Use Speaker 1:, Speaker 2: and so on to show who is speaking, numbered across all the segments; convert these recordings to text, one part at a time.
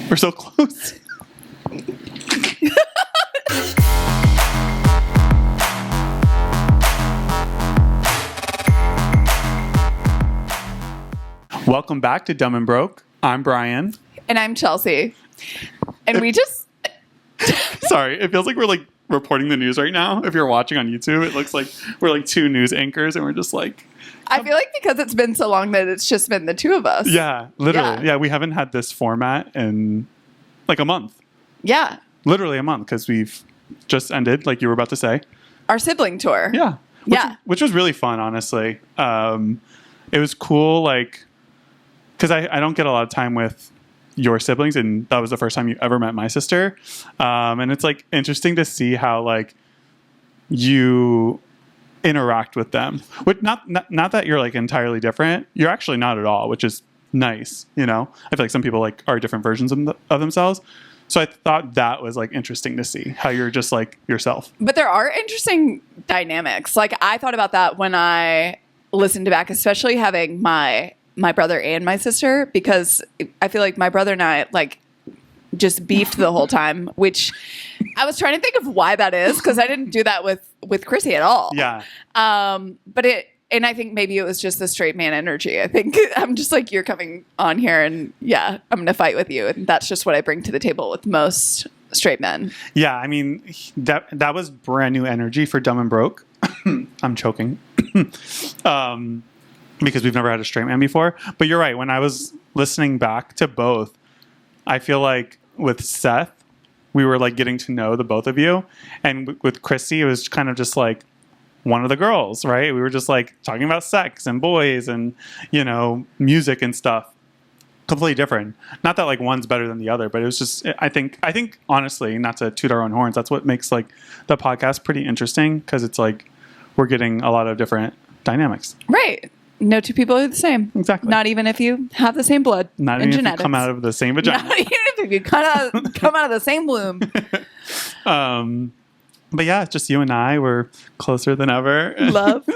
Speaker 1: We're so close. Welcome back to Dumb and Broke. I'm Bryan.
Speaker 2: And I'm Chelsea. And we just...
Speaker 1: Sorry, it feels like we're like reporting the news right now. If you're watching on YouTube, it looks like we're like two news anchors and we're just like...
Speaker 2: I feel like because it's been so long that it's just been the two of us.
Speaker 1: Yeah, literally. Yeah, we haven't had this format in like a month.
Speaker 2: Yeah.
Speaker 1: Literally a month because we've just ended, like you were about to say.
Speaker 2: Our sibling tour.
Speaker 1: Yeah. Which was really fun, honestly. It was cool, like... Because I don't get a lot of time with your siblings, and that was the first time you ever met my sister. And it's like interesting to see how like you interact with them. But not that you're like entirely different. You're actually not at all, which is nice. You know, I feel like some people like are different versions of themselves. So I thought that was like interesting to see how you're just like yourself.
Speaker 2: But there are interesting dynamics. Like I thought about that when I listened back, especially having my brother and my sister, because I feel like my brother and I like just beefed the whole time, which I was trying to think of why that is, because I didn't do that with Chrissy at all.
Speaker 1: Yeah.
Speaker 2: And I think maybe it was just the straight man energy. I think I'm just like, you're coming on here and yeah, I'm going to fight with you. And that's just what I bring to the table with most straight men.
Speaker 1: Yeah. I mean, that was brand new energy for Dumb and Broke. I'm choking. Because we've never had a straight man before. But you're right. When I was listening back to both, I feel like with Seth, we were like getting to know the both of you. And with Chrissy, it was kind of just like one of the girls, right? We were just like talking about sex and boys and, you know, music and stuff. Completely different. Not that like one's better than the other, but it was just, I think honestly, not to toot our own horns, that's what makes like the podcast pretty interesting, because it's like we're getting a lot of different dynamics.
Speaker 2: Right. No two people are the same.
Speaker 1: Exactly.
Speaker 2: Not even if you have the same blood.
Speaker 1: Not
Speaker 2: and
Speaker 1: even
Speaker 2: genetics.
Speaker 1: if you come out of the same vagina.
Speaker 2: Not even if you come out of the same womb.
Speaker 1: But yeah, just you and I were closer than ever.
Speaker 2: Love.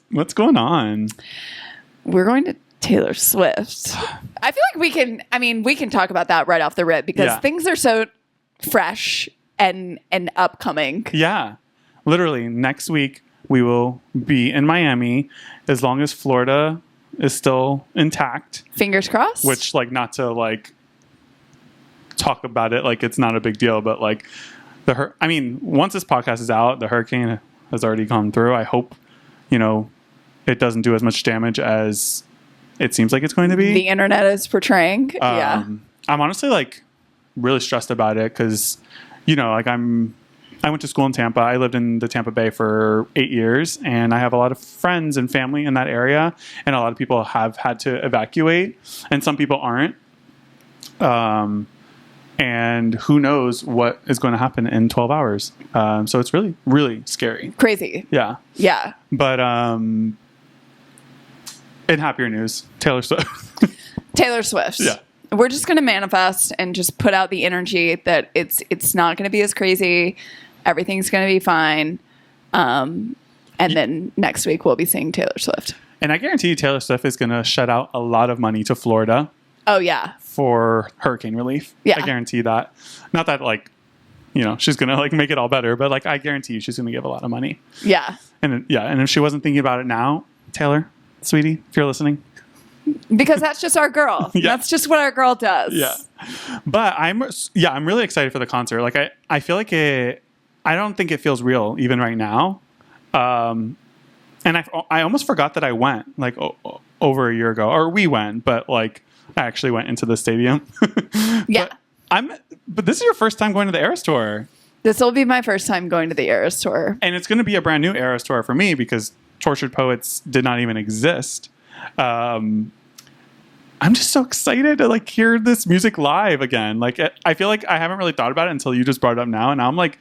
Speaker 1: What's going on?
Speaker 2: We're going to Taylor Swift. I feel like we can talk about that right off the rip, because things are so fresh and upcoming.
Speaker 1: Yeah. Literally next week we will be in Miami, as long as Florida is still intact.
Speaker 2: Fingers crossed.
Speaker 1: Which, like, not to like talk about it like it's not a big deal, but like once this podcast is out, the hurricane has already gone through. I hope, you know, it doesn't do as much damage as it seems like it's going to be.
Speaker 2: The internet is portraying. Yeah.
Speaker 1: I'm honestly like really stressed about it because, you know, like I went to school in Tampa. I lived in the Tampa Bay for 8 years, and I have a lot of friends and family in that area, and a lot of people have had to evacuate, and some people aren't. And who knows what is going to happen in 12 hours. So it's really, really scary.
Speaker 2: Crazy.
Speaker 1: Yeah.
Speaker 2: Yeah.
Speaker 1: But in happier news, Taylor Swift.
Speaker 2: Taylor Swift.
Speaker 1: Yeah.
Speaker 2: We're just going to manifest and just put out the energy that it's not going to be as crazy. Everything's going to be fine. And then next week we'll be seeing Taylor Swift.
Speaker 1: And I guarantee you Taylor Swift is going to shut out a lot of money to Florida.
Speaker 2: Oh, yeah.
Speaker 1: For hurricane relief.
Speaker 2: Yeah.
Speaker 1: I guarantee that. Not that, like, you know, she's going to, like, make it all better, but, like, I guarantee you she's going to give a lot of money.
Speaker 2: Yeah.
Speaker 1: And if she wasn't thinking about it now, Taylor, sweetie, if you're listening.
Speaker 2: Because that's just our girl. Yeah. That's just what our girl does.
Speaker 1: Yeah. But I'm really excited for the concert. Like, I feel like I don't think it feels real even right now. And I almost forgot that I went, like, over a year ago. Or we went, but, like, I actually went into the stadium.
Speaker 2: Yeah.
Speaker 1: But this is your first time going to the Eras Tour.
Speaker 2: This will be my first time going to the Eras Tour.
Speaker 1: And it's going to be a brand new Eras Tour for me because Tortured Poets did not even exist. I'm just so excited to like hear this music live again. Like, I feel like I haven't really thought about it until you just brought it up now. And now I'm like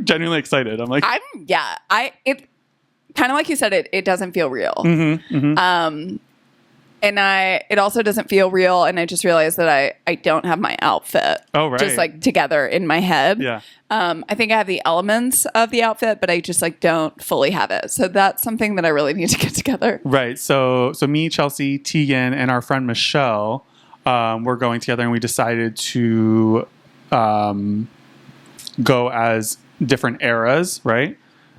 Speaker 1: genuinely excited.
Speaker 2: It kind of like you said, it doesn't feel real.
Speaker 1: Mm-hmm, mm-hmm.
Speaker 2: And it also doesn't feel real. And I just realized that I don't have my outfit.
Speaker 1: Oh, right.
Speaker 2: Just like together in my head.
Speaker 1: Yeah.
Speaker 2: I think I have the elements of the outfit, but I just like don't fully have it. So that's something that I really need to get together.
Speaker 1: Right. So me, Chelsea, Tegan, and our friend Michelle we're going together, and we decided to go as different eras, right?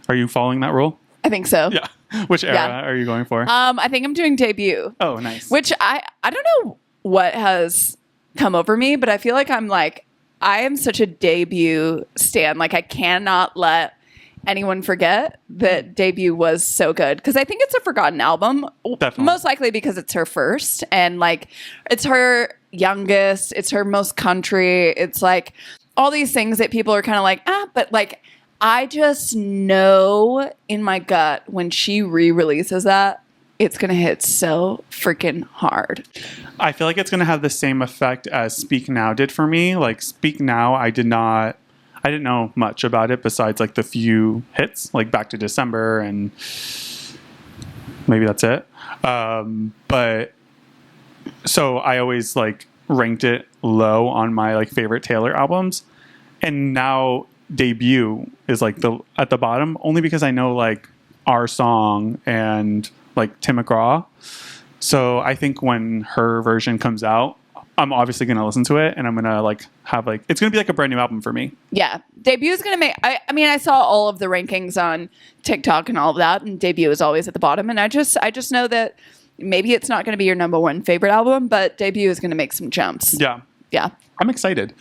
Speaker 1: Are you following that rule?
Speaker 2: I think so.
Speaker 1: Yeah. Which era
Speaker 2: Yeah.
Speaker 1: are you going for?
Speaker 2: I think I'm doing debut.
Speaker 1: Oh, nice.
Speaker 2: Which I don't know what has come over me, but I feel like I am such a debut stan. Like, I cannot let anyone forget that debut was so good, because I think it's a forgotten album.
Speaker 1: Definitely.
Speaker 2: Most likely because it's her first, and like it's her youngest, it's her most country. It's like all these things that people are kind of like, but like I just know in my gut when she re-releases that, it's going to hit so freaking hard.
Speaker 1: I feel like it's going to have the same effect as Speak Now did for me. Like, Speak Now, I didn't know much about it besides like the few hits, like Back to December, and maybe that's it. But so I always like ranked it low on my like favorite Taylor albums, and now Debut is like at the bottom, only because I know like Our Song and like Tim McGraw. So I think when her version comes out, I'm obviously going to listen to it, and I'm going to like have like, it's going to be like a brand new album for me.
Speaker 2: Yeah. Debut is going to make, I mean, I saw all of the rankings on TikTok and all of that, and Debut is always at the bottom. And I just know that maybe it's not going to be your number one favorite album, but Debut is going to make some jumps.
Speaker 1: Yeah.
Speaker 2: Yeah.
Speaker 1: I'm excited.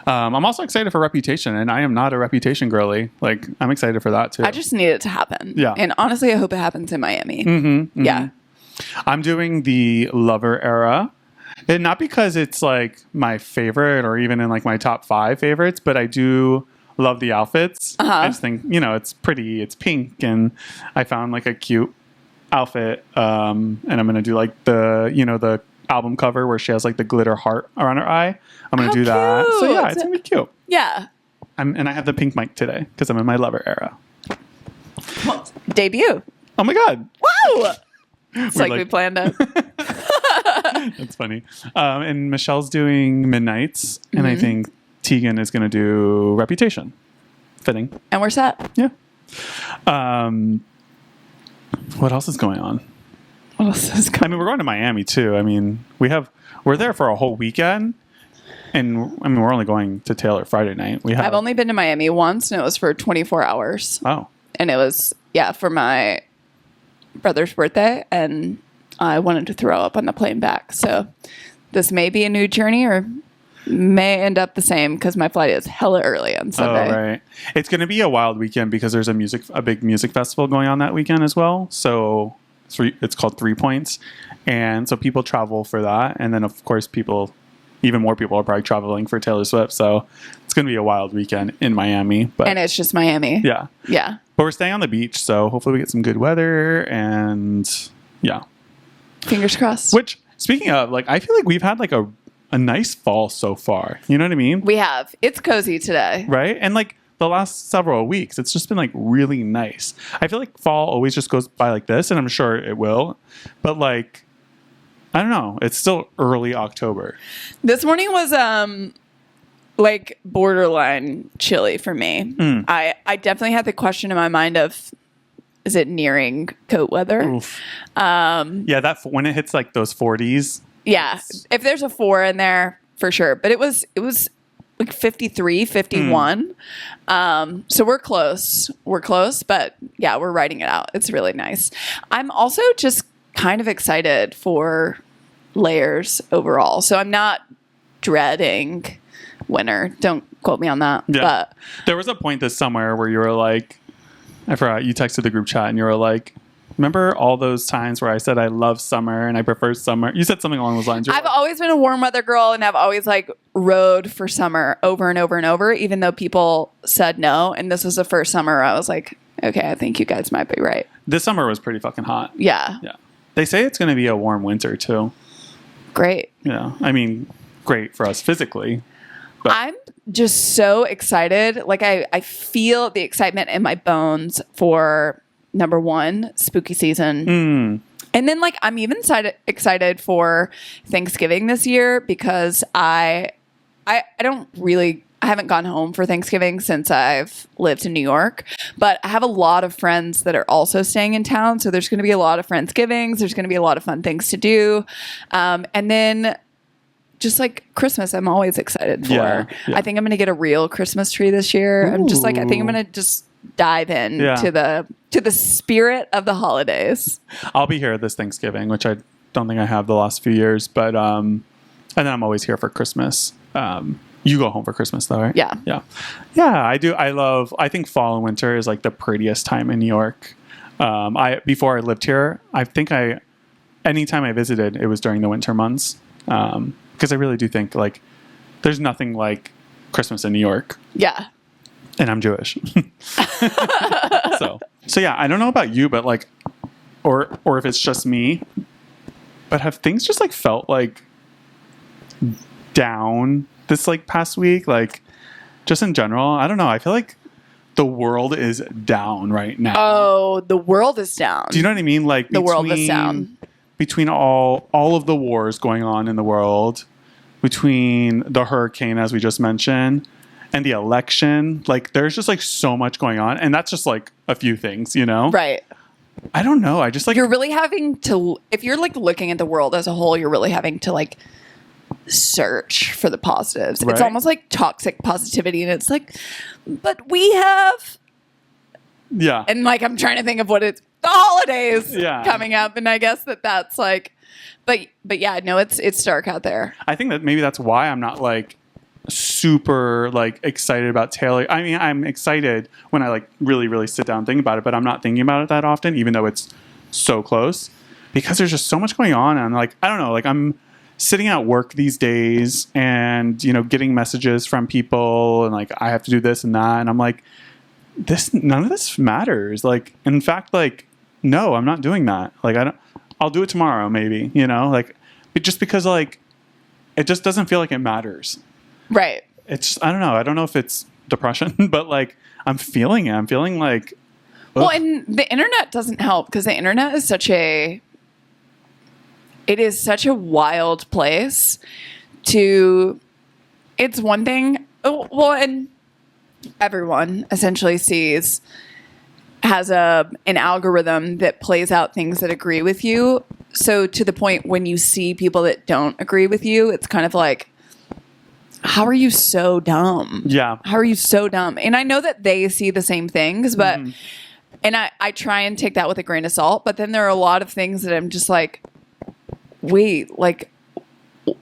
Speaker 1: I'm also excited for Reputation, and I am not a Reputation girly. Like, I'm excited for that too.
Speaker 2: I just need it to happen.
Speaker 1: Yeah.
Speaker 2: And honestly, I hope it happens in Miami. Yeah.
Speaker 1: I'm doing the Lover era. And not because it's like my favorite or even in like my top 5 favorites, but I do love the outfits. I just think, it's pretty, it's pink, and I found like a cute outfit. And I'm going to do like the album cover where she has like the glitter heart around her eye. I'm going to do that. So yeah, it's going to be cute.
Speaker 2: Yeah.
Speaker 1: And I have the pink mic today because I'm in my Lover era.
Speaker 2: Well, Debut.
Speaker 1: Oh my God.
Speaker 2: Wow. It's like we planned it.
Speaker 1: That's funny. And Michelle's doing Midnights, and I think Tegan is going to do Reputation. Fitting.
Speaker 2: And we're set.
Speaker 1: Yeah. What else is going on?
Speaker 2: What else is going on?
Speaker 1: I mean, we're going to Miami too. I mean, we're there for a whole weekend, and I mean, we're only going to Taylor Friday night.
Speaker 2: I've only been to Miami once, and it was for 24 hours.
Speaker 1: Oh.
Speaker 2: And it was, for my brother's birthday, and I wanted to throw up on the plane back. So this may be a new journey, or may end up the same, because my flight is hella early on Sunday.
Speaker 1: Oh, right. It's going to be a wild weekend because there's a big music festival going on that weekend as well. So it's called 3 Points. And so people travel for that. And then, of course, even more people are probably traveling for Taylor Swift. So it's going to be a wild weekend in Miami.
Speaker 2: And it's just Miami.
Speaker 1: Yeah.
Speaker 2: Yeah.
Speaker 1: But we're staying on the beach, so hopefully we get some good weather, and yeah.
Speaker 2: Fingers crossed.
Speaker 1: Which, speaking of, like, I feel like we've had like a nice fall so far. You know what I mean?
Speaker 2: We have. It's cozy today.
Speaker 1: Right? And like the last several weeks, it's just been like really nice. I feel like fall always just goes by like this, and I'm sure it will. But like, I don't know. It's still early October.
Speaker 2: This morning was like borderline chilly for me. I definitely had the question in my mind of, is it nearing coat weather?
Speaker 1: Oof. Yeah, that when it hits like those 40s.
Speaker 2: Yeah, if there's a 4 in there, for sure. But it was like 53, 51. So we're close. But yeah, we're riding it out. It's really nice. I'm also just kind of excited for layers overall. So I'm not dreading winter. Don't quote me on that.
Speaker 1: Yeah.
Speaker 2: But
Speaker 1: there was a point this summer where you were like, I forgot, you texted the group chat and you were like, remember all those times where I said I love summer and I prefer summer? You said something along those lines.
Speaker 2: I've always been a warm weather girl, and I've always like rode for summer over and over and over, even though people said no. And this was the first summer I was like, okay, I think you guys might be right.
Speaker 1: This summer was pretty fucking hot.
Speaker 2: Yeah.
Speaker 1: Yeah. They say it's going to be a warm winter too.
Speaker 2: Great.
Speaker 1: Yeah. I mean, great for us physically. But
Speaker 2: I'm just so excited. Like I feel the excitement in my bones for number 1, spooky season. And then like I'm even excited for Thanksgiving this year, because I haven't gone home for Thanksgiving since I've lived in New York, but I have a lot of friends that are also staying in town. So there's going to be a lot of Friendsgivings. There's going to be a lot of fun things to do. And then just like Christmas, I'm always excited for.
Speaker 1: Yeah.
Speaker 2: I think I'm going to get a real Christmas tree this year. I'm just like, I think I'm
Speaker 1: Ooh.
Speaker 2: going to just dive in
Speaker 1: Yeah.
Speaker 2: to the spirit of the holidays.
Speaker 1: I'll be here this Thanksgiving, which I don't think I have the last few years, but and then I'm always here for Christmas. You go home for Christmas though, right?
Speaker 2: Yeah.
Speaker 1: I do. I think fall and winter is like the prettiest time in New York. Before I lived here, anytime I visited, it was during the winter months. Because I really do think like there's nothing like Christmas in New York.
Speaker 2: Yeah.
Speaker 1: And I'm Jewish. So yeah, I don't know about you, but like, or if it's just me, but have things just like felt like down this like past week? Like just in general, I don't know. I feel like the world is down right now.
Speaker 2: Oh, the world is down.
Speaker 1: Do you know what I mean? Like
Speaker 2: the world is down.
Speaker 1: Between all of the wars going on in the world, between the hurricane, as we just mentioned, and the election, like there's just like so much going on. And that's just like a few things, you know?
Speaker 2: Right.
Speaker 1: I don't know. I just like...
Speaker 2: You're really having to, if you're like looking at the world as a whole, you're really having to like search for the positives.
Speaker 1: Right?
Speaker 2: It's almost like toxic positivity. And it's like, but we have...
Speaker 1: Yeah.
Speaker 2: And like, I'm trying to think of what it's, the holidays coming up. And I guess that's like, but yeah, no, it's dark out there.
Speaker 1: I think that maybe that's why I'm not like super like excited about Taylor. I mean, I'm excited when I like really, really sit down and think about it, but I'm not thinking about it that often, even though it's so close, because there's just so much going on. And like, I don't know, like I'm sitting at work these days and, you know, getting messages from people and like, I have to do this and that. And I'm like, none of this matters. Like, in fact, like, no, I'm not doing that. Like, I'll do it tomorrow, maybe, you know, like, just because like, it just doesn't feel like it matters.
Speaker 2: Right.
Speaker 1: It's, I don't know. I don't know if it's depression, but like, I'm feeling it. I'm feeling like,
Speaker 2: well, and the internet doesn't help because the internet is such a wild place it's one thing. Well, and everyone essentially has an algorithm that plays out things that agree with you. So to the point when you see people that don't agree with you, it's kind of like, how are you so dumb?
Speaker 1: Yeah.
Speaker 2: How are you so dumb? And I know that they see the same things, but, and I try and take that with a grain of salt, but then there are a lot of things that I'm just like, wait, like,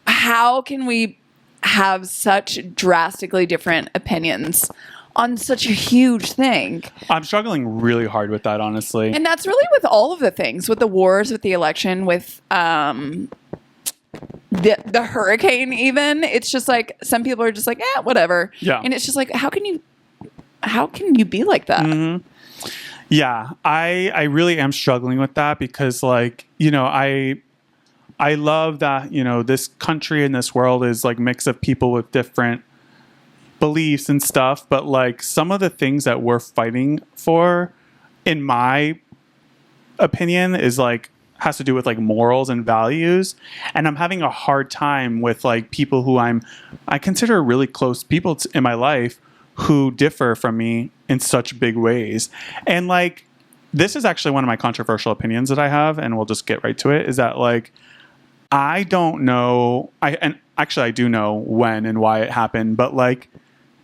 Speaker 2: how can we have such drastically different opinions on such a huge thing?
Speaker 1: I'm struggling really hard with that, honestly.
Speaker 2: And that's really with all of the things, with the wars, with the election, with the hurricane even. It's just like some people are just like, whatever.
Speaker 1: Yeah.
Speaker 2: And it's just like, how can you be like that?
Speaker 1: Mm-hmm. Yeah, I really am struggling with that because like, you know, I love that, you know, this country and this world is like mix of people with different beliefs and stuff, but like some of the things that we're fighting for, in my opinion, is like has to do with like morals and values, and I'm having a hard time with like people who I consider really close people in my life who differ from me in such big ways. And like this is actually one of my controversial opinions that I have, and we'll just get right to it, is that like I don't know, and actually I do know when and why it happened, but like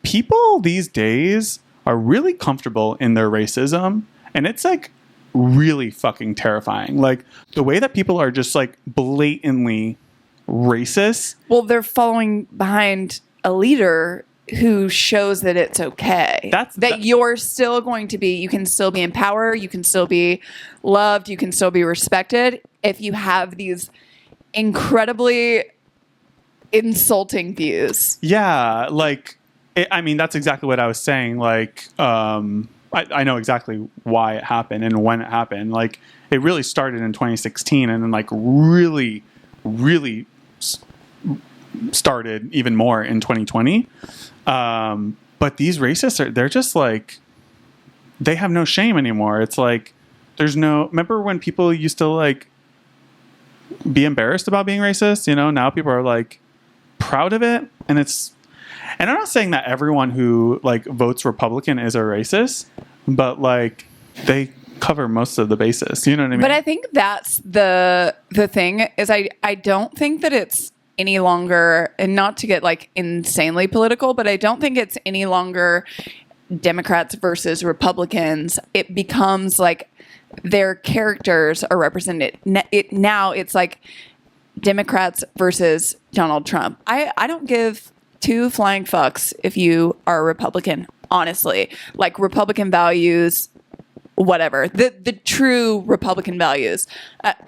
Speaker 1: people these days are really comfortable in their racism, and it's like really fucking terrifying. Like the way that people are just like blatantly racist.
Speaker 2: Well, they're following behind a leader who shows that it's okay. That you're still going to be, you can still be in power, you can still be loved, you can still be respected if you have these incredibly insulting views.
Speaker 1: Yeah, like I mean, that's exactly what I was saying. Like, I know exactly why it happened and when it happened. Like, it really started in 2016 and then, like, really, really started even more in 2020. But these racists, they're just, like, they have no shame anymore. It's like, there's no... Remember when people used to, like, be embarrassed about being racist? You know, now people are, like, proud of it. And it's... And I'm not saying that everyone who like votes Republican is a racist, but like they cover most of the bases. You know what I mean?
Speaker 2: But I think that's the thing is I don't think that it's any longer, and not to get like insanely political, but I don't think it's any longer Democrats versus Republicans. It becomes like their characters are represented. Now it's like Democrats versus Donald Trump. I don't give two flying fucks if you are a Republican, honestly. Like Republican values, whatever. The true Republican values.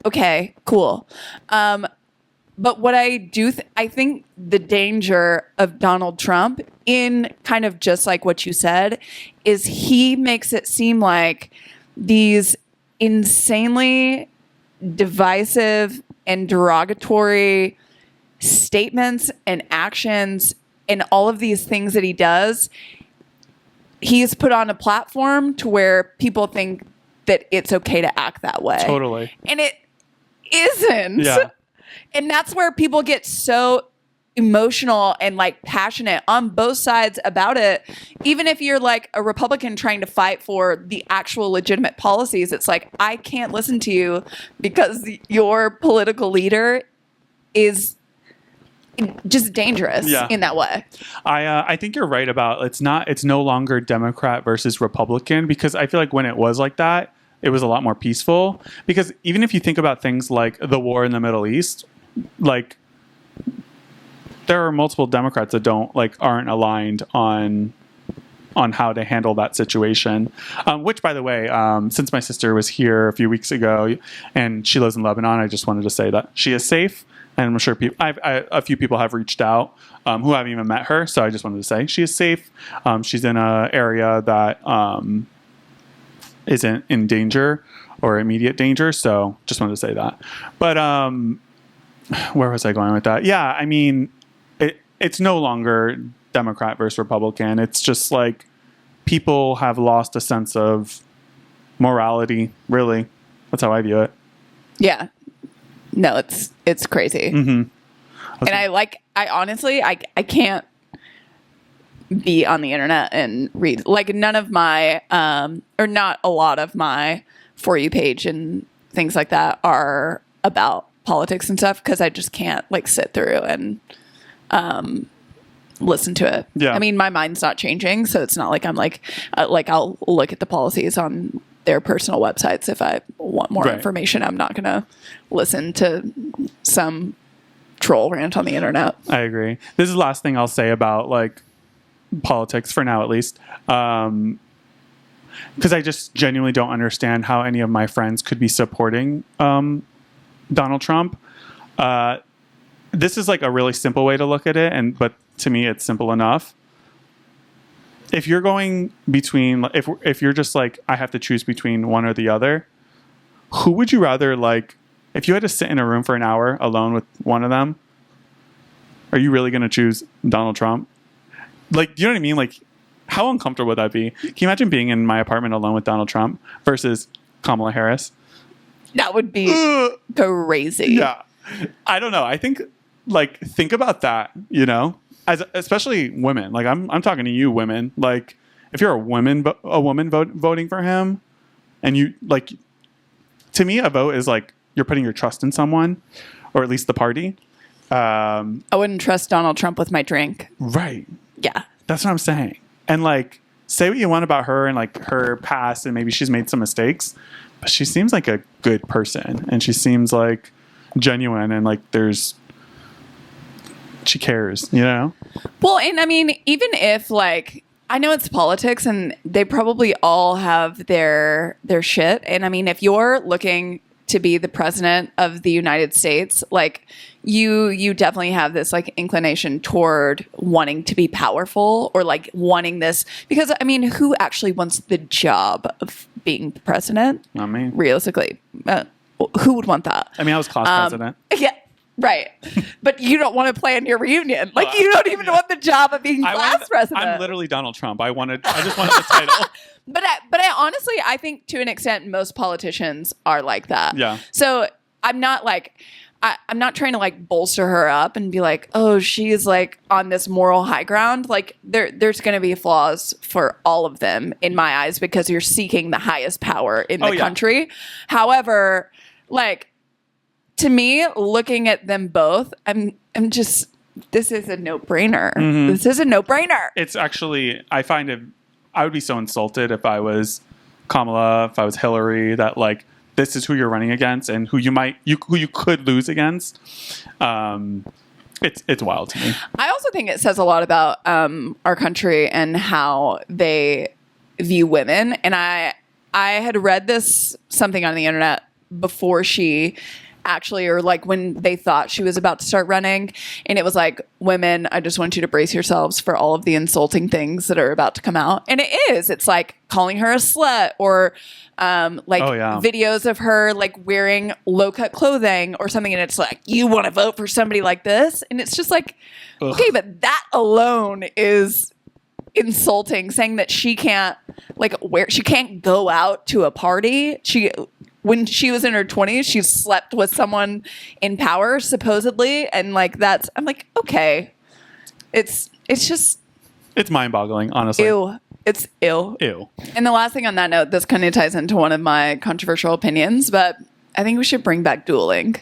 Speaker 2: Okay, cool. But what I do, I think the danger of Donald Trump, in kind of just like what you said, is he makes it seem like these insanely divisive and derogatory statements and actions and all of these things that he does, he's put on a platform to where people think that it's okay to act that way.
Speaker 1: Totally.
Speaker 2: And it isn't.
Speaker 1: Yeah.
Speaker 2: And that's where people get so emotional and like passionate on both sides about it. Even if you're like a Republican trying to fight for the actual legitimate policies, it's like, I can't listen to you because your political leader is just dangerous in that way.
Speaker 1: I think you're right about it's no longer Democrat versus Republican, because I feel like when it was like that, it was a lot more peaceful. Because even if you think about things like the war in the Middle East, like there are multiple Democrats that aren't aligned on how to handle that situation. Which, by the way, since my sister was here a few weeks ago and she lives in Lebanon, I just wanted to say that she is safe. And I'm sure a few people have reached out who haven't even met her. So I just wanted to say she is safe. She's in an area that isn't in danger or immediate danger. So just wanted to say that. But where was I going with that? Yeah, I mean, it's no longer Democrat versus Republican. It's just like people have lost a sense of morality, really. That's how I view it.
Speaker 2: Yeah. No, it's crazy.
Speaker 1: Mm-hmm.
Speaker 2: And I honestly, I can't be on the internet and read, like, none of my, or not a lot of my For You page and things like that are about politics and stuff, because I just can't like sit through and listen to it.
Speaker 1: Yeah.
Speaker 2: I mean, my mind's not changing, so it's not like I'm like I'll look at the policies on their personal websites if I want more information. I'm not going to listen to some troll rant on the internet.
Speaker 1: I agree. This is the last thing I'll say about like politics for now, at least. Because I just genuinely don't understand how any of my friends could be supporting Donald Trump. This is like a really simple way to look at it, but to me, it's simple enough. If you're going between, if you're just like, I have to choose between one or the other, who would you rather, like, if you had to sit in a room for an hour alone with one of them, are you really going to choose Donald Trump? Like, you know what I mean? Like, how uncomfortable would that be? Can you imagine being in my apartment alone with Donald Trump versus Kamala Harris?
Speaker 2: That would be crazy.
Speaker 1: Yeah. I don't know. I think, like, think about that, you know? Especially women. Like, I'm talking to you women. Like, if you're a woman voting for him, and you, like, to me, a vote is like you're putting your trust in someone, or at least the party.
Speaker 2: I wouldn't trust Donald Trump with my drink.
Speaker 1: Right.
Speaker 2: Yeah.
Speaker 1: That's what I'm saying. And like, say what you want about her and like her past, and maybe she's made some mistakes, but she seems like a good person, and she seems like genuine, and like she cares, you know?
Speaker 2: Well, and I mean, even if like, I know it's politics and they probably all have their shit. And I mean, if you're looking to be the president of the United States, like you definitely have this like inclination toward wanting to be powerful, or like wanting this, because I mean, who actually wants the job of being the president?
Speaker 1: Not me.
Speaker 2: Realistically, who would want that?
Speaker 1: I mean, I was class president.
Speaker 2: Yeah. Right. But you don't want to plan your reunion. Like, you don't even want the job of being class president.
Speaker 1: I'm literally Donald Trump. I just wanted the title.
Speaker 2: But I honestly, I think to an extent, most politicians are like that.
Speaker 1: Yeah.
Speaker 2: So I'm not like, I'm not trying to like bolster her up and be like, oh, she's like on this moral high ground. Like there's going to be flaws for all of them in my eyes, because you're seeking the highest power in the country. However, like, to me, looking at them both, I'm just, this is a no-brainer. This is a no-brainer.
Speaker 1: It's actually, I find it, I would be so insulted if I was Kamala, if I was Hillary, that like, this is who you're running against and who you could lose against. It's wild to me.
Speaker 2: I also think it says a lot about our country and how they view women. And I had read something on the internet before she actually, or like when they thought she was about to start running, and it was like, women, I just want you to brace yourselves for all of the insulting things that are about to come out. And it's like calling her a slut, or videos of her like wearing low-cut clothing or something, and it's like, you want to vote for somebody like this? And it's just like, okay, but that alone is insulting. Saying that she can't she can't go out to a party. When she was in her 20s, she slept with someone in power, supposedly. And like, I'm like, okay. It's just.
Speaker 1: It's mind-boggling, honestly.
Speaker 2: Ew. It's ew.
Speaker 1: Ew.
Speaker 2: And the last thing on that note, this kind of ties into one of my controversial opinions, but I think we should bring back dueling.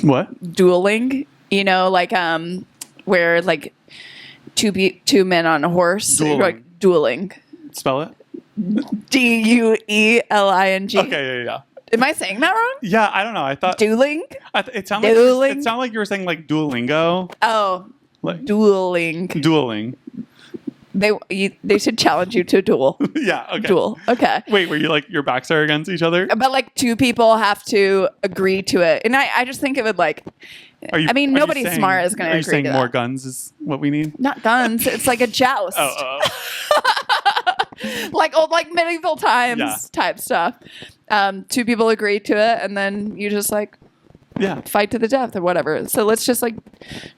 Speaker 1: What?
Speaker 2: Dueling. You know, like, where like two men on a horse.
Speaker 1: Dueling.
Speaker 2: Like, dueling.
Speaker 1: Spell it.
Speaker 2: Dueling.
Speaker 1: Okay, yeah.
Speaker 2: Am I saying that wrong?
Speaker 1: Yeah, I don't know. I thought
Speaker 2: dueling.
Speaker 1: It sounded like you were saying like Duolingo.
Speaker 2: Oh,
Speaker 1: like
Speaker 2: dueling.
Speaker 1: Dueling.
Speaker 2: They should challenge you to a duel.
Speaker 1: Yeah. Okay.
Speaker 2: Duel. Okay.
Speaker 1: Wait, were you like your backs are against each other?
Speaker 2: But like two people have to agree to it, and I just think it would like. Nobody smart is going to agree to that. Are you
Speaker 1: saying more guns is what we need?
Speaker 2: Not guns. It's like a joust. Like old, like medieval times type stuff. Two people agree to it, and then you just like fight to the death or whatever. So let's just like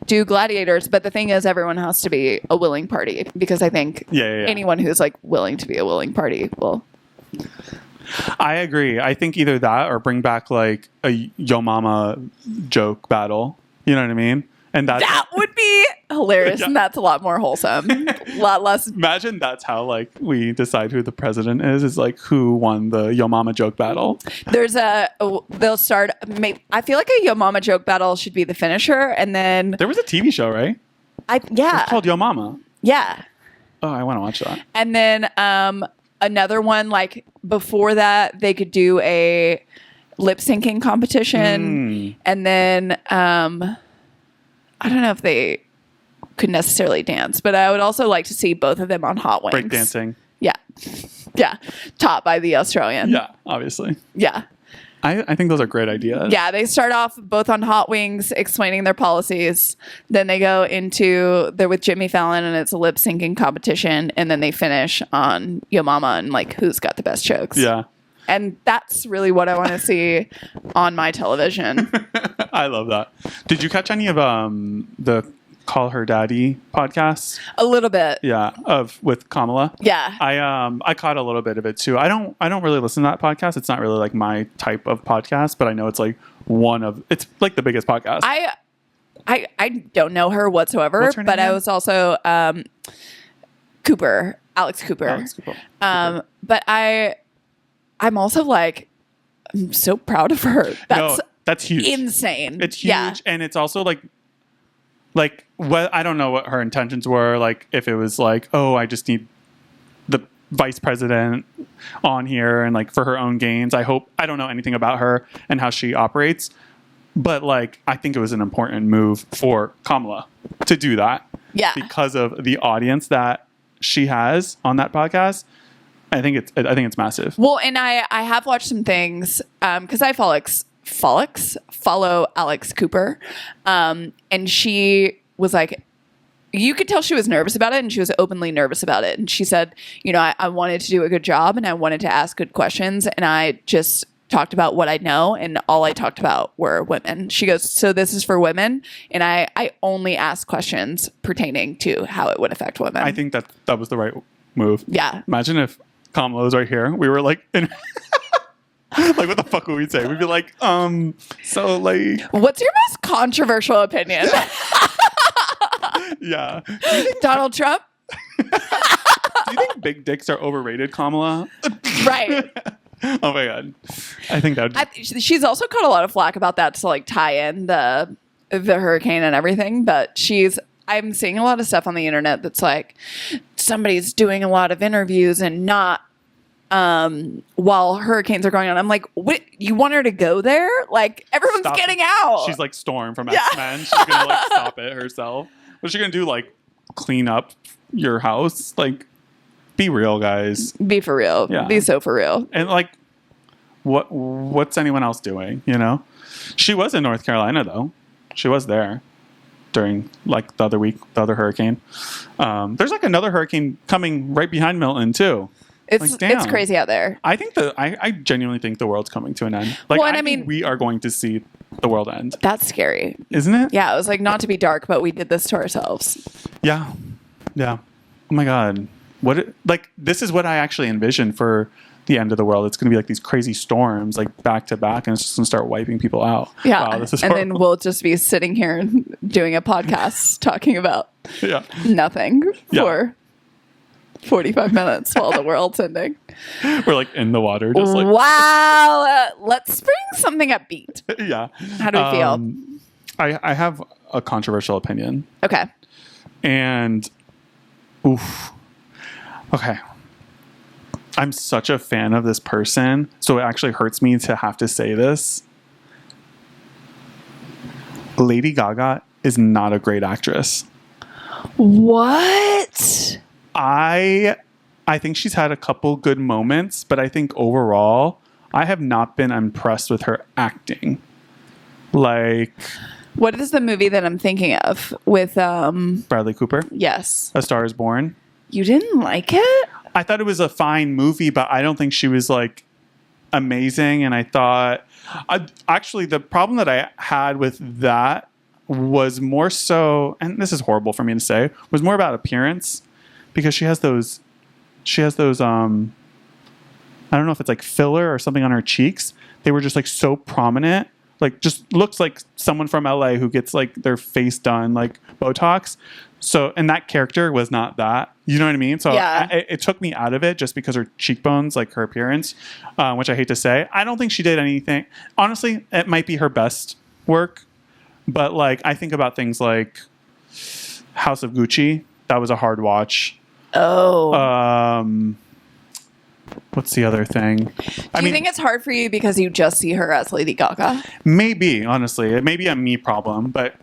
Speaker 2: do gladiators. But the thing is, everyone has to be a willing party, because I think anyone who's like willing to be a willing party will.
Speaker 1: I agree. I think either that or bring back like a Yo Mama joke battle. You know what I mean? And that
Speaker 2: would be hilarious, and that's a lot more wholesome. A lot less.
Speaker 1: Imagine that's how like we decide who the president is like who won the Yo Mama joke battle. They'll start. I feel like a Yo Mama joke battle should be the finisher, and then there was a TV show, right? It's called Yo Mama.
Speaker 2: Yeah.
Speaker 1: Oh, I want to watch that.
Speaker 2: And then another one like before that, they could do a lip syncing competition, and then I don't know if they could necessarily dance, but I would also like to see both of them on Hot Wings.
Speaker 1: Break dancing.
Speaker 2: Yeah. Yeah. Taught by the Australian.
Speaker 1: Yeah, obviously.
Speaker 2: Yeah.
Speaker 1: I think those are great ideas.
Speaker 2: Yeah, they start off both on Hot Wings explaining their policies. Then they go they're with Jimmy Fallon, and it's a lip syncing competition. And then they finish on Yo Mama and like who's got the best jokes.
Speaker 1: Yeah.
Speaker 2: And that's really what I want to see on my television.
Speaker 1: I love that. Did you catch any of the Call Her Daddy podcasts?
Speaker 2: A little bit.
Speaker 1: Yeah, with Kamala.
Speaker 2: Yeah.
Speaker 1: I caught a little bit of it too. I don't really listen to that podcast. It's not really like my type of podcast, but I know it's like it's like the biggest podcast.
Speaker 2: I don't know her whatsoever,
Speaker 1: What's her name
Speaker 2: but I
Speaker 1: again?
Speaker 2: was also Alex Cooper. But I'm also like, I'm so proud of her.
Speaker 1: That's huge.
Speaker 2: Insane.
Speaker 1: It's huge, and it's also like what I don't know what her intentions were. Like if it was like, oh, I just need the vice president on here and like for her own gains. I don't know anything about her and how she operates, but like I think it was an important move for Kamala to do that.
Speaker 2: Yeah.
Speaker 1: Because of the audience that she has on that podcast. I think it's massive.
Speaker 2: Well, and I have watched some things because I follow Alex Cooper, and she was like, you could tell she was nervous about it, and she was openly nervous about it. And she said, I wanted to do a good job, and I wanted to ask good questions, and I just talked about what I know, and all I talked about were women. She goes, so this is for women, and I only ask questions pertaining to how it would affect women.
Speaker 1: I think that was the right move.
Speaker 2: Yeah.
Speaker 1: Imagine if Kamala was right here. We were like, like, what the fuck would we say? We'd be like, so like,
Speaker 2: what's your most controversial opinion?
Speaker 1: Yeah.
Speaker 2: Donald Trump?
Speaker 1: Do you think big dicks are overrated, Kamala?
Speaker 2: Right.
Speaker 1: Oh my god. I think that would
Speaker 2: She's also caught a lot of flack about that to like tie in the hurricane and everything, but I'm seeing a lot of stuff on the internet that's like somebody's doing a lot of interviews and not while hurricanes are going on. I'm like, what? You want her to go there? Like everyone's
Speaker 1: stop
Speaker 2: getting
Speaker 1: it.
Speaker 2: out.
Speaker 1: She's like Storm from X-Men. She's gonna like stop it herself. What's she gonna do? Like clean up your house? Like be real, guys.
Speaker 2: Be for real.
Speaker 1: Yeah.
Speaker 2: Be so for real.
Speaker 1: And like what's anyone else doing, you know? She was in North Carolina though. She was there during like the other hurricane. There's like another hurricane coming right behind Milton too.
Speaker 2: It's crazy out there.
Speaker 1: I think I genuinely think the world's coming to an end. Like
Speaker 2: Well, and
Speaker 1: I
Speaker 2: I
Speaker 1: mean
Speaker 2: mean-
Speaker 1: we are going to see the world end.
Speaker 2: That's scary.
Speaker 1: Isn't it?
Speaker 2: Yeah, it was like not to be dark, but we did this to ourselves.
Speaker 1: Yeah. Yeah. Oh my god. This is what I actually envisioned for the end of the world. It's going to be like these crazy storms, like back to back, and it's just going to start wiping people out.
Speaker 2: Yeah.
Speaker 1: Wow, this is
Speaker 2: and
Speaker 1: horrible.
Speaker 2: then we'll just be sitting here and doing a podcast talking about
Speaker 1: Yeah.
Speaker 2: nothing
Speaker 1: Yeah.
Speaker 2: for 45 minutes while the world's ending.
Speaker 1: We're like in the water, just like
Speaker 2: Wow. Let's bring something upbeat.
Speaker 1: yeah.
Speaker 2: How do we feel?
Speaker 1: I have a controversial opinion,
Speaker 2: Okay.
Speaker 1: and oof. Okay. I'm such a fan of this person, so it actually hurts me to have to say this. Lady Gaga is not a great actress.
Speaker 2: What?
Speaker 1: I think she's had a couple good moments, but I think overall, I have not been impressed with her acting. Like
Speaker 2: What is the movie that I'm thinking of with
Speaker 1: Bradley Cooper,
Speaker 2: yes.
Speaker 1: A Star is Born.
Speaker 2: You didn't like it?
Speaker 1: I thought it was a fine movie, but I don't think she was like amazing. And I thought, actually, the problem that I had with that was more so, and this is horrible for me to say, was more about appearance, because she has those. I don't know if it's like filler or something on her cheeks. They were just like so prominent. Like just looks like someone from LA who gets like their face done like Botox. So, and that character was not that. You know what I mean? So
Speaker 2: Yeah.
Speaker 1: it took me out of it just because her cheekbones, like her appearance, which I hate to say. I don't think she did anything. Honestly, it might be her best work. But like, I think about things like House of Gucci. That was a hard watch.
Speaker 2: Oh.
Speaker 1: What's the other thing?
Speaker 2: Do you think it's hard for you because you just see her as Lady Gaga?
Speaker 1: Maybe, honestly. It may be a me problem, but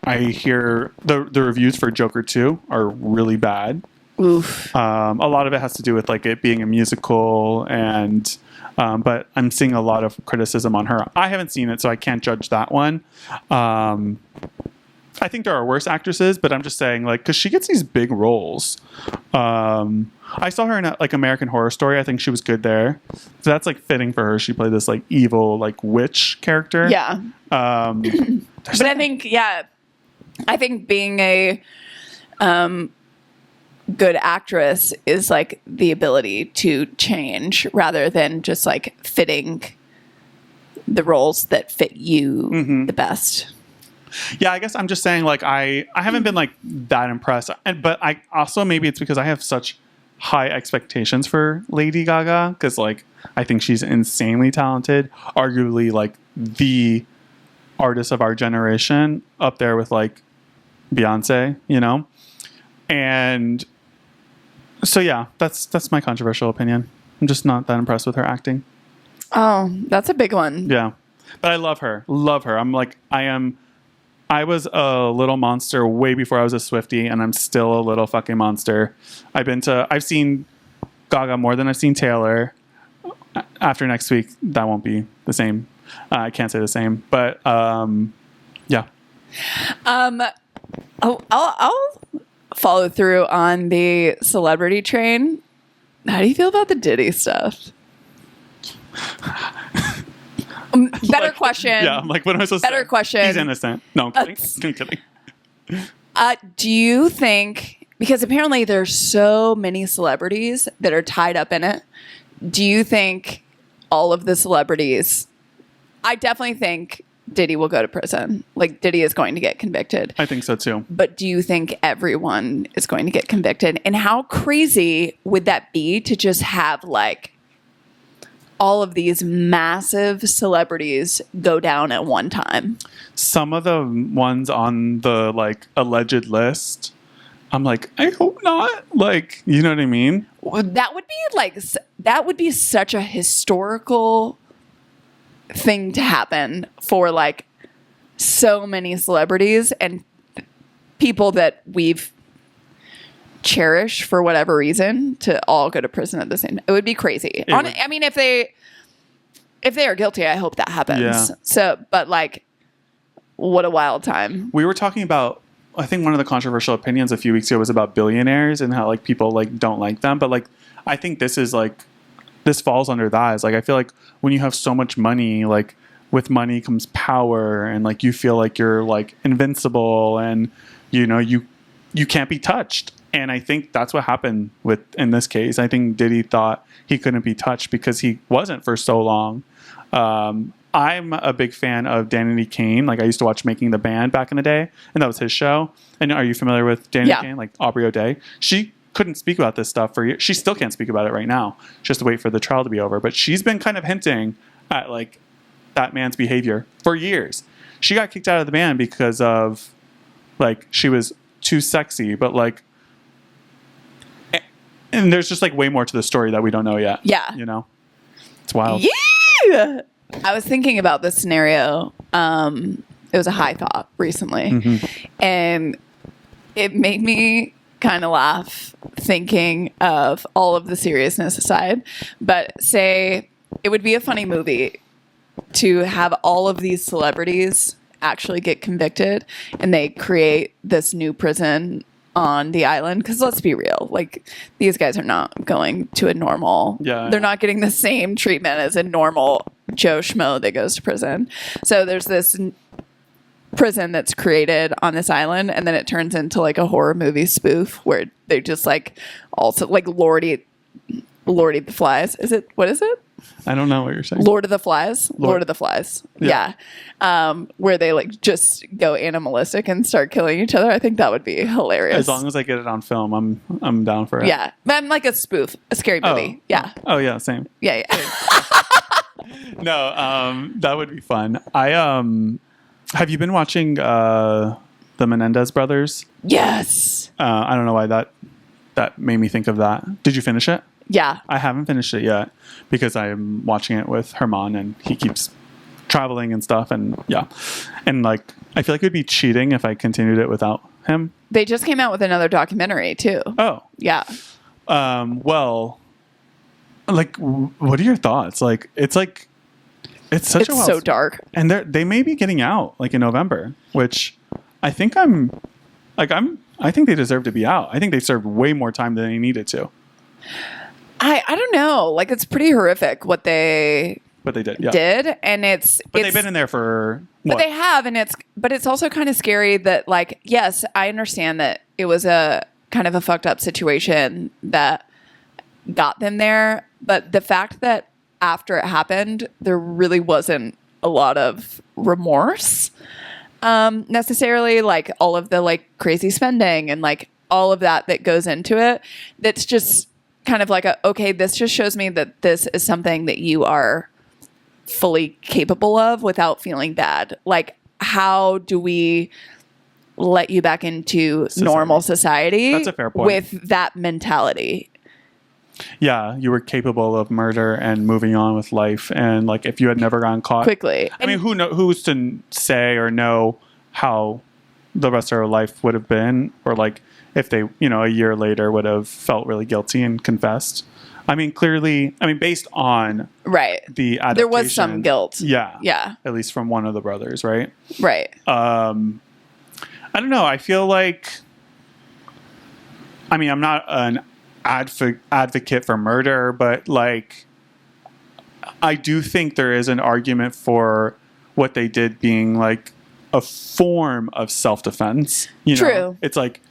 Speaker 1: I hear the reviews for Joker 2 are really bad.
Speaker 2: Oof.
Speaker 1: A lot of it has to do with like it being a musical, and but I'm seeing a lot of criticism on her. I haven't seen it, so I can't judge that one. I think there are worse actresses, but I'm just saying, like, because she gets these big roles. I saw her in like American Horror Story. I think she was good there, so that's like fitting for her. She played this like evil like witch character.
Speaker 2: Yeah. But I think, I think being a good actress is like the ability to change rather than just like fitting the roles that fit you the best.
Speaker 1: Yeah, I guess I'm just saying, like, I haven't been like that impressed, but I also, maybe it's because I have such high expectations for Lady Gaga, because like I think she's insanely talented, arguably like the artist of our generation, up there with like Beyonce, you know. And so yeah, that's my controversial opinion. I'm just not that impressed with her acting.
Speaker 2: Oh, that's a big one.
Speaker 1: Yeah, but I love her. I was a little monster way before I was a Swiftie, and I'm still a little fucking monster. I've seen Gaga more than I've seen Taylor. After next week, that won't be the same. I can't say the same, but yeah.
Speaker 2: I'll follow through on the celebrity train. How do you feel about the Diddy stuff? Better
Speaker 1: Like,
Speaker 2: question.
Speaker 1: Yeah, I'm like, what am I supposed to say?
Speaker 2: Better question.
Speaker 1: He's innocent. No, I'm kidding.
Speaker 2: Do you think, because apparently there's so many celebrities that are tied up in it, do you think all of the celebrities, I definitely think Diddy will go to prison. Like Diddy is going to get convicted.
Speaker 1: I think so too.
Speaker 2: But do you think everyone is going to get convicted? And how crazy would that be to just have like all of these massive celebrities go down at one time.
Speaker 1: Some of the ones on the like alleged list, I'm like, I hope not. Like, you know what I mean?
Speaker 2: That would be such a historical thing to happen for like so many celebrities and people that we've cherished for whatever reason to all go to prison at the same time. It would be crazy. I mean, if they are guilty, I hope that happens.
Speaker 1: Yeah.
Speaker 2: So, but like, what a wild time.
Speaker 1: We were talking about, I think one of the controversial opinions a few weeks ago was about billionaires and how like people like don't like them. But like, I think this falls under that. It's like, I feel like when you have so much money, like with money comes power and like you feel like you're like invincible and you know, you can't be touched. And I think that's what happened in this case. I think Diddy thought he couldn't be touched because he wasn't for so long. I'm a big fan of Danity Kane. Like I used to watch Making the Band back in the day, and that was his show. And are you familiar with Danity Kane? Like Aubrey O'Day? She couldn't speak about this stuff for years. She still can't speak about it right now. Just to wait for the trial to be over. But she's been kind of hinting at like that man's behavior for years. She got kicked out of the band because of like she was too sexy, but like, and there's just like way more to the story that we don't know yet.
Speaker 2: Yeah.
Speaker 1: You know? It's wild.
Speaker 2: Yeah. I was thinking about this scenario. It was a high thought recently. Mm-hmm. And it made me kind of laugh thinking of all of the seriousness aside. But say it would be a funny movie to have all of these celebrities actually get convicted and they create this new prison on the island, because let's be real, like these guys are not going to a normal, they're not getting the same treatment as a normal Joe Schmo that goes to prison. So there's this prison that's created on this island, and then it turns into like a horror movie spoof where they just like also like Lordy the Flies. What is it?
Speaker 1: I don't know what you're saying.
Speaker 2: Lord of the Flies. Lord of the Flies. Yeah. Where they like just go animalistic and start killing each other. I think that would be hilarious.
Speaker 1: As long as I get it on film, I'm down for it.
Speaker 2: Yeah. I'm like a spoof, a scary movie. Yeah.
Speaker 1: Oh yeah, same.
Speaker 2: Yeah.
Speaker 1: No, that would be fun. Have you been watching the Menendez brothers?
Speaker 2: Yes.
Speaker 1: I don't know why that made me think of that. Did you finish it?
Speaker 2: Yeah.
Speaker 1: I haven't finished it yet because I'm watching it with Herman and he keeps traveling and stuff. And yeah. And like, I feel like it would be cheating if I continued it without him.
Speaker 2: They just came out with another documentary too.
Speaker 1: Oh.
Speaker 2: Yeah.
Speaker 1: Well, like, what are your thoughts? Like, it's so
Speaker 2: dark.
Speaker 1: And they may be getting out like in November, which I think I think they deserve to be out. I think they served way more time than they needed to.
Speaker 2: I don't know. Like, it's pretty horrific what they did, and it's
Speaker 1: they've been in there for what?
Speaker 2: But they have, and it's also kind of scary that, like, yes, I understand that it was a kind of a fucked up situation that got them there, but the fact that after it happened, there really wasn't a lot of remorse necessarily, like all of the like crazy spending and like all of that goes into it. That's just kind of like okay, this just shows me that this is something that you are fully capable of without feeling bad. Like, how do we let you back into normal society?
Speaker 1: That's a fair point.
Speaker 2: With that mentality.
Speaker 1: Yeah, you were capable of murder and moving on with life. And like, if you had never gotten caught
Speaker 2: quickly,
Speaker 1: I mean, who's to say or know how the rest of her life would have been, or like if they, a year later would have felt really guilty and confessed. I mean, clearly, based on the adaptation,
Speaker 2: there was some guilt.
Speaker 1: Yeah. At least from one of the brothers, right?
Speaker 2: Right.
Speaker 1: I don't know. I feel like, I'm not an advocate for murder, but like, I do think there is an argument for what they did being like a form of self-defense.
Speaker 2: True.
Speaker 1: It's like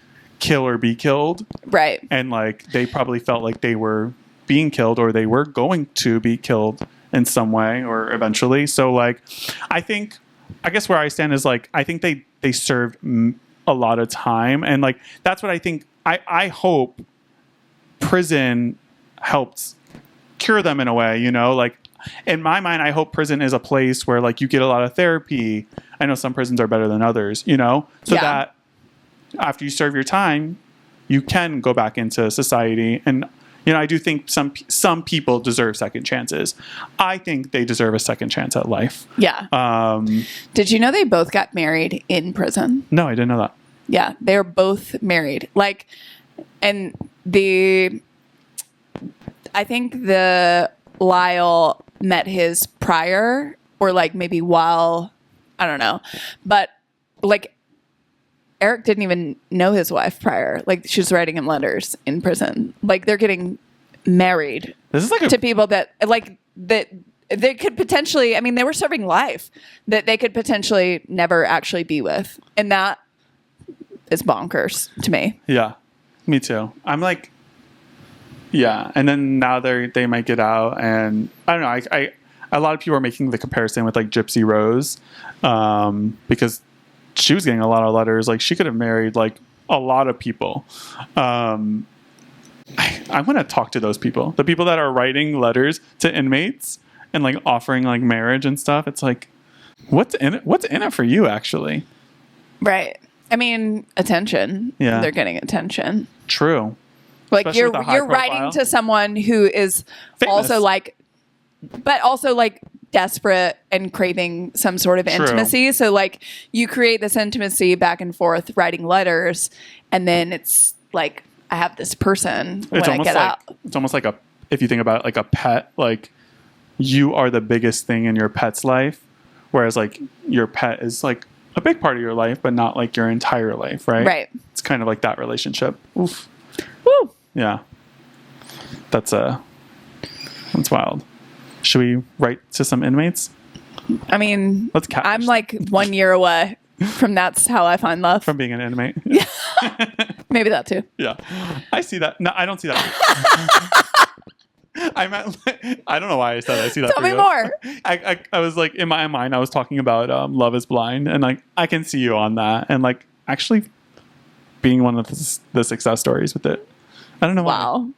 Speaker 1: kill or be killed.
Speaker 2: Right.
Speaker 1: And like, they probably felt like they were being killed or they were going to be killed in some way or eventually. So like, I guess where I stand is like, I think they served a lot of time. And like, that's what I think. I hope prison helped cure them in a way, like in my mind, I hope prison is a place where like you get a lot of therapy. I know some prisons are better than others, you know, so that after you serve your time, you can go back into society. And, you know, I do think some people deserve second chances. I think they deserve a second chance at life.
Speaker 2: Yeah. Did you know they both got married in prison?
Speaker 1: No, I didn't know that.
Speaker 2: Yeah, they're both married. Like, and I think Lyle met his prior, or like maybe while, I don't know, but like Eric didn't even know his wife prior. Like she was writing him letters in prison. Like they're getting married.
Speaker 1: This is like
Speaker 2: to people that they could potentially, I mean, they were serving life that they could potentially never actually be with. And that is bonkers to me.
Speaker 1: Yeah, me too. I'm like, yeah. And then now they might get out, and I don't know. I a lot of people are making the comparison with like Gypsy Rose, because she was getting a lot of letters. Like she could have married like a lot of people. I want to talk to those people, the people that are writing letters to inmates and like offering like marriage and stuff. It's like, what's in it? What's in it for you, actually?
Speaker 2: Right. I mean, attention.
Speaker 1: Yeah.
Speaker 2: They're getting attention.
Speaker 1: True.
Speaker 2: Like
Speaker 1: Especially
Speaker 2: you're writing to someone who is
Speaker 1: famous.
Speaker 2: also like, but also like desperate and craving some sort of intimacy. So like you create this intimacy back and forth, writing letters, and then it's like I have this person when I get out.
Speaker 1: It's almost like if you think about it, like a pet. Like you are the biggest thing in your pet's life, whereas like your pet is like a big part of your life, but not like your entire life, right?
Speaker 2: Right.
Speaker 1: It's kind of like that relationship. Oof.
Speaker 2: Woo.
Speaker 1: Yeah. That's wild. Should we write to some inmates?
Speaker 2: I mean,
Speaker 1: Let's catfish
Speaker 2: I'm like 1 year away from that's how I find love.
Speaker 1: from being an inmate.
Speaker 2: Maybe that too.
Speaker 1: Yeah. I see that. No, I don't see that. I meant, I don't know why I said I see that.
Speaker 2: Tell me more.
Speaker 1: I was like, in my mind, I was talking about Love is Blind, and like I can see you on that, and like actually being one of the success stories with it. I don't know why.
Speaker 2: Wow.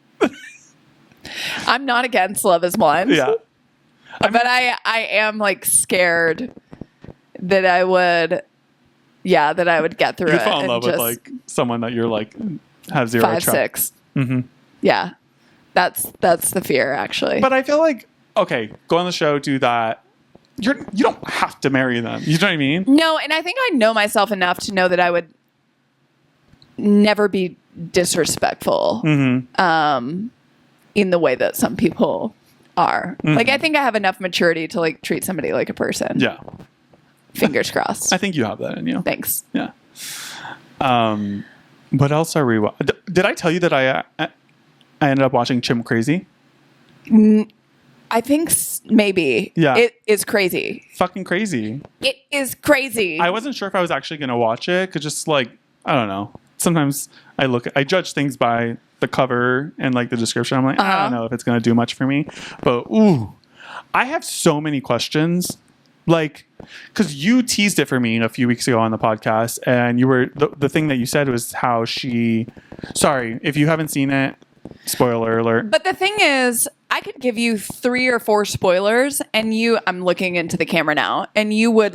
Speaker 2: I'm not against Love is Blind.
Speaker 1: Yeah.
Speaker 2: But I am like scared that I would get through
Speaker 1: You
Speaker 2: it.
Speaker 1: fall in
Speaker 2: and
Speaker 1: love with
Speaker 2: just
Speaker 1: like someone that you're like have zero
Speaker 2: 5,
Speaker 1: trust.
Speaker 2: 6.
Speaker 1: Mm-hmm.
Speaker 2: Yeah. That's the fear, actually.
Speaker 1: But I feel like, okay, go on the show, do that. You don't have to marry them. You know what I mean?
Speaker 2: No, and I think I know myself enough to know that I would never be disrespectful in the way that some people are.
Speaker 1: Mm-hmm.
Speaker 2: Like, I think I have enough maturity to like treat somebody like a person.
Speaker 1: Yeah.
Speaker 2: Fingers crossed.
Speaker 1: I think you have that in you.
Speaker 2: Thanks.
Speaker 1: Yeah. What else are we? Did I tell you that I ended up watching Chim Crazy?
Speaker 2: I think maybe.
Speaker 1: Yeah.
Speaker 2: It is crazy.
Speaker 1: Fucking crazy.
Speaker 2: It is crazy.
Speaker 1: I wasn't sure if I was actually going to watch it, because just like, I don't know. Sometimes I judge things by the cover and like the description. I'm like, I don't know if it's going to do much for me. But ooh, I have so many questions. Like, because you teased it for me a few weeks ago on the podcast, and you were the thing that you said was how sorry, if you haven't seen it, spoiler alert.
Speaker 2: But the thing is, I could give you 3 or 4 spoilers, and I'm looking into the camera now, and you would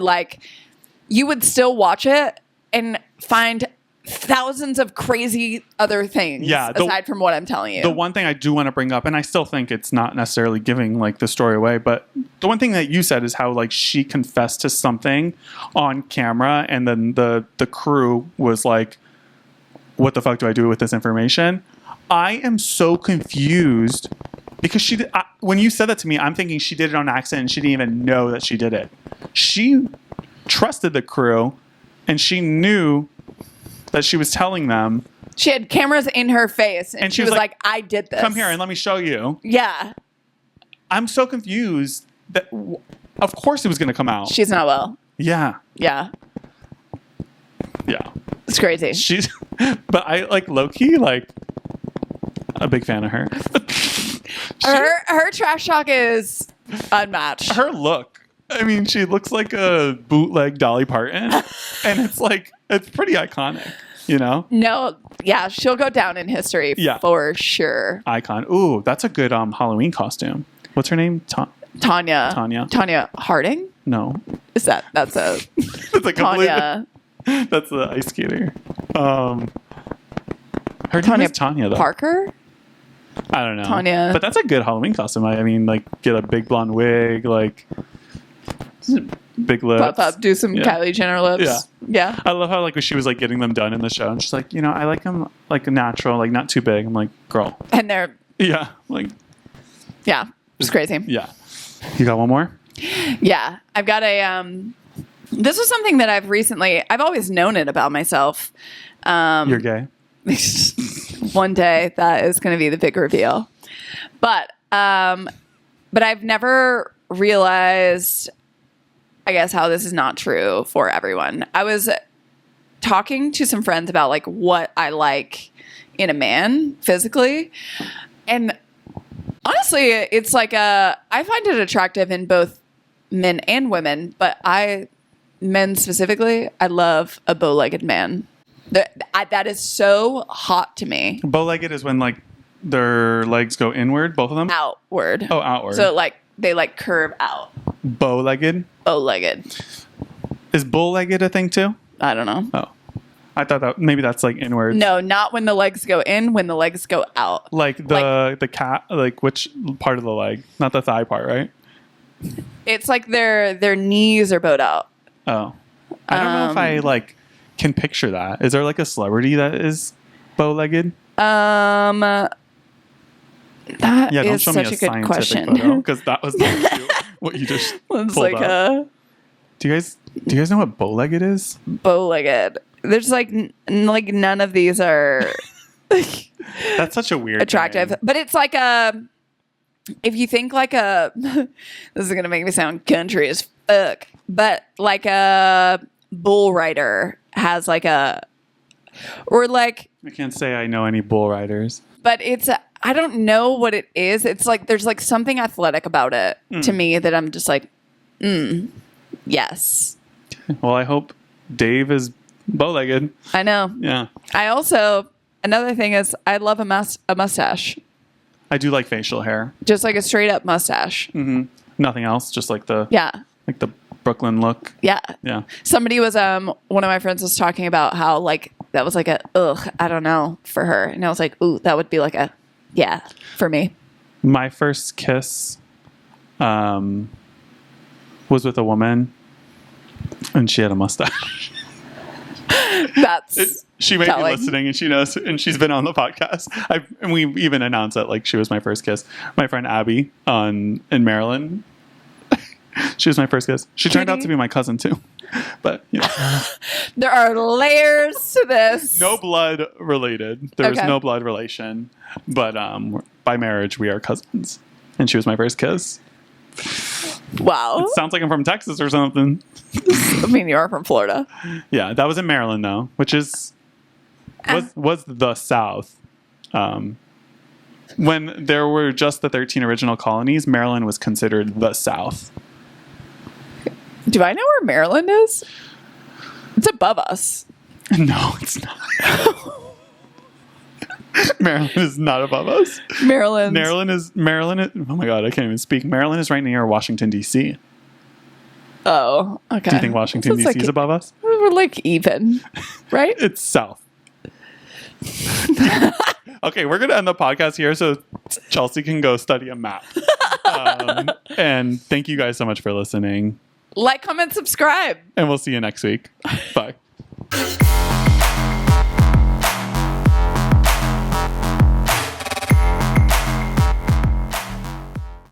Speaker 2: still watch it and find thousands of crazy other things aside from what I'm telling you.
Speaker 1: The one thing I do want to bring up, and I still think it's not necessarily giving like the story away, but the one thing that you said is how like she confessed to something on camera, and then the crew was like, what the fuck do I do with this information? I am so confused, because when you said that to me, I'm thinking she did it on accident and she didn't even know that she did it. She trusted the crew, and she knew that she was telling them.
Speaker 2: She had cameras in her face, and she was like, I did this.
Speaker 1: Come here and let me show you.
Speaker 2: Yeah.
Speaker 1: I'm so confused that, of course, it was going to come out.
Speaker 2: She's not well.
Speaker 1: Yeah.
Speaker 2: Yeah.
Speaker 1: Yeah.
Speaker 2: It's crazy.
Speaker 1: But I like low-key, like, a big fan of her.
Speaker 2: Her trash talk is unmatched.
Speaker 1: Her look. I mean, she looks like a bootleg Dolly Parton, and it's like, it's pretty iconic, you know?
Speaker 2: No, yeah, she'll go down in history for sure.
Speaker 1: Icon. Ooh, that's a good Halloween costume. What's her name?
Speaker 2: Tanya Harding?
Speaker 1: No.
Speaker 2: Is that's a
Speaker 1: It's a complete,
Speaker 2: Tanya
Speaker 1: that's the ice skater. Her name is Tanya, though.
Speaker 2: Parker?
Speaker 1: I don't know.
Speaker 2: Tanya.
Speaker 1: But that's a good Halloween costume. I mean, like, get a big blonde wig, like, big lips.
Speaker 2: Puff up, do some Kylie Jenner lips. Yeah.
Speaker 1: I love how, like, she was, like, getting them done in the show. And she's like, I like them, like, natural, like, not too big. I'm like, girl.
Speaker 2: And they're...
Speaker 1: Yeah. Like...
Speaker 2: Yeah. It's crazy.
Speaker 1: Yeah. You got one more?
Speaker 2: Yeah. I've got a... This was something that I've always known it about myself.
Speaker 1: You're gay?
Speaker 2: One day that is going to be the big reveal. But I've never realized, I guess, how this is not true for everyone. I was talking to some friends about like what I like in a man physically. And honestly, it's like I find it attractive in both men and women, but men specifically, I love a bow-legged man. That is so hot to me.
Speaker 1: Bow-legged is when like their legs go inward, both of them?
Speaker 2: Outward.
Speaker 1: Oh, outward.
Speaker 2: So like they like curve out.
Speaker 1: Bow-legged?
Speaker 2: Bow-legged.
Speaker 1: Is bull-legged a thing too?
Speaker 2: I don't know.
Speaker 1: Oh. I thought that maybe that's like inward.
Speaker 2: No, not when the legs go in, when the legs go out.
Speaker 1: Like the cat, like which part of the leg? Not the thigh part, right?
Speaker 2: It's like their knees are bowed out.
Speaker 1: Oh. I don't know if I like can picture that. Is there like a celebrity that is bow-legged?
Speaker 2: That is such a good question.
Speaker 1: Because that was what you just
Speaker 2: it's
Speaker 1: pulled
Speaker 2: like
Speaker 1: up. Do you guys know what bow-legged is?
Speaker 2: Bow-legged. There's like none of these are
Speaker 1: That's such a weird
Speaker 2: attractive.
Speaker 1: thing.
Speaker 2: But it's like if you think like this is gonna make me sound country as fuck, but like a bull rider has like or like
Speaker 1: I can't say I know any bull riders.
Speaker 2: But I don't know what it is. It's like there's like something athletic about it to me that I'm just like, yes.
Speaker 1: Well, I hope Dave is bow-legged.
Speaker 2: I know.
Speaker 1: Yeah.
Speaker 2: I also, another thing is I love a mustache.
Speaker 1: I do like facial hair.
Speaker 2: Just like a straight up mustache.
Speaker 1: Mm-hmm. Nothing else. Just like the Brooklyn look.
Speaker 2: Yeah.
Speaker 1: Yeah.
Speaker 2: Somebody was, one of my friends was talking about how like, that was like I don't know for her. And I was like, ooh, that would be like yeah, for me.
Speaker 1: My first kiss was with a woman and she had a mustache. She may be listening and she knows, and she's been on the podcast. And we even announced that like she was my first kiss. My friend Abby in Maryland. She was my first kiss. She turned out to be my cousin too. But
Speaker 2: there are layers to this.
Speaker 1: No blood related. There's no blood relation. But by marriage we are cousins. And she was my first kiss.
Speaker 2: Wow.
Speaker 1: It sounds like I'm from Texas or something.
Speaker 2: I mean, you are from Florida.
Speaker 1: Yeah, that was in Maryland though, which was the South. When there were just the 13 original colonies, Maryland was considered the South.
Speaker 2: Do I know where Maryland is? It's above us.
Speaker 1: No, it's not. Maryland is not above us.
Speaker 2: Maryland
Speaker 1: is, oh my God, I can't even speak. Maryland is right near Washington, D.C.
Speaker 2: Oh, okay.
Speaker 1: Do you think Washington, D.C. is above us?
Speaker 2: We're like even, right?
Speaker 1: It's south. Okay, we're going to end the podcast here so Chelsea can go study a map. And thank you guys so much for listening.
Speaker 2: Like, comment, subscribe.
Speaker 1: And we'll see you next week. Bye.